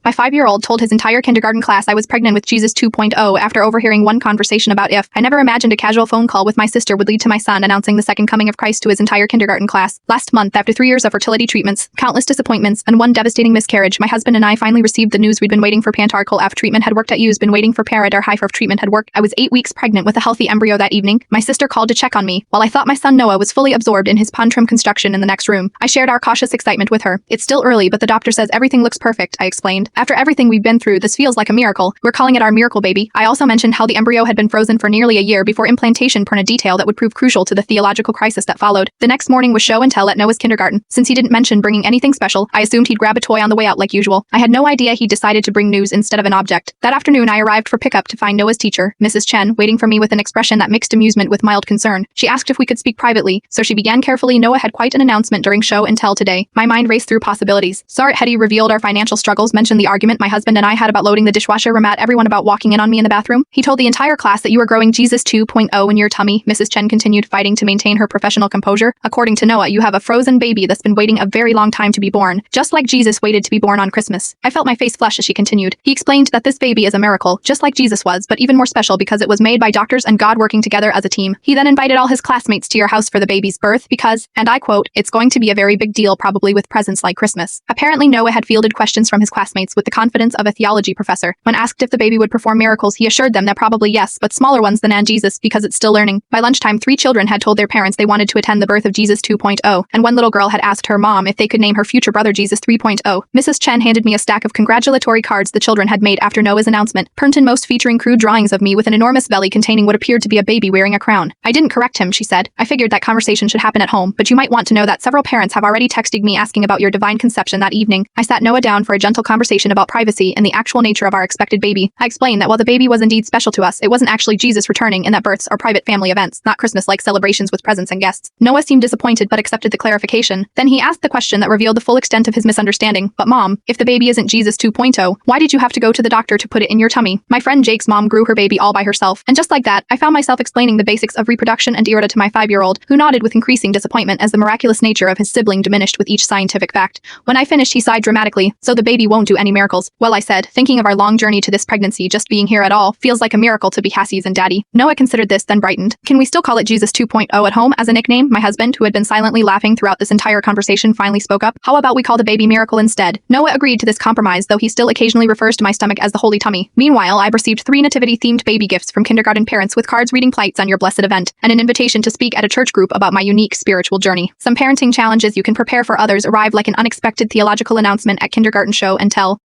My 5-year-old told his entire kindergarten class I was pregnant with Jesus 2.0 after overhearing one conversation about if. I never imagined a casual phone call with my sister would lead to my son announcing the second coming of Christ to his entire kindergarten class. Last month, after 3 years of fertility treatments, countless disappointments, and one devastating miscarriage, my husband and I finally received the news we'd been waiting for. Pantarcal F treatment had worked at U's been waiting for Paradar High treatment had worked. I was 8 weeks pregnant with a healthy embryo that evening. My sister called to check on me, while I thought my son Noah was fully absorbed in his pond trim construction in the next room. I shared our cautious excitement with her. It's still early, but the doctor says everything looks perfect, I explained. After everything we've been through, this feels like a miracle. We're calling it our miracle baby. I also mentioned how the embryo had been frozen for nearly a year before implantation, per a detail that would prove crucial to the theological crisis that followed. The next morning was show and tell at Noah's kindergarten. Since he didn't mention bringing anything special, I assumed he'd grab a toy on the way out like usual. I had no idea he decided to bring news instead of an object. That afternoon, I arrived for pickup to find Noah's teacher, Mrs. Chen, waiting for me with an expression that mixed amusement with mild concern. She asked if we could speak privately, so she began carefully. Noah had quite an announcement during show and tell today. My mind raced through possibilities. Sarat Hetty revealed our financial struggles, mentioned the argument my husband and I had about loading the dishwasher, remat everyone about walking in on me in the bathroom. He told the entire class that you were growing Jesus 2.0 in your tummy. Mrs. Chen continued, fighting to maintain her professional composure. According to Noah, you have a frozen baby that's been waiting a very long time to be born, just like Jesus waited to be born on Christmas. I felt my face flush as she continued. He explained that this baby is a miracle, just like Jesus was, but even more special because it was made by doctors and God working together as a team. He then invited all his classmates to your house for the baby's birth because, and I quote, it's going to be a very big deal, probably with presents like Christmas. Apparently Noah had fielded questions from his classmates with the confidence of a theology professor. When asked if the baby would perform miracles, he assured them that probably yes, but smaller ones than Jesus because it's still learning. By lunchtime, 3 children had told their parents they wanted to attend the birth of Jesus 2.0, and one little girl had asked her mom if they could name her future brother Jesus 3.0. Mrs. Chen handed me a stack of congratulatory cards the children had made after Noah's announcement, printed most featuring crude drawings of me with an enormous belly containing what appeared to be a baby wearing a crown. I didn't correct him, she said. I figured that conversation should happen at home, but you might want to know that several parents have already texted me asking about your divine conception that evening. I sat Noah down for a gentle conversation about privacy and the actual nature of our expected baby. I explained that while the baby was indeed special to us, it wasn't actually Jesus returning, and that births are private family events, not Christmas-like celebrations with presents and guests. Noah seemed disappointed but accepted the clarification. Then he asked the question that revealed the full extent of his misunderstanding. But Mom, if the baby isn't Jesus 2.0, why did you have to go to the doctor to put it in your tummy? My friend Jake's mom grew her baby all by herself, and just like that, I found myself explaining the basics of reproduction and erotica to my 5-year-old, who nodded with increasing disappointment as the miraculous nature of his sibling diminished with each scientific fact. When I finished, he sighed dramatically. So the baby won't do any miracles. Well, I said, thinking of our long journey to this pregnancy, just being here at all feels like a miracle to be Hassie's and Daddy. Noah considered this, then brightened. Can we still call it Jesus 2.0 at home as a nickname? My husband, who had been silently laughing throughout this entire conversation, finally spoke up. How about we call the baby Miracle instead? Noah agreed to this compromise, though he still occasionally refers to my stomach as the Holy Tummy. Meanwhile, I've received 3 nativity-themed baby gifts from kindergarten parents with cards reading plights on your blessed event, and an invitation to speak at a church group about my unique spiritual journey. Some parenting challenges you can prepare for, others arrive like an unexpected theological announcement at kindergarten show and tell.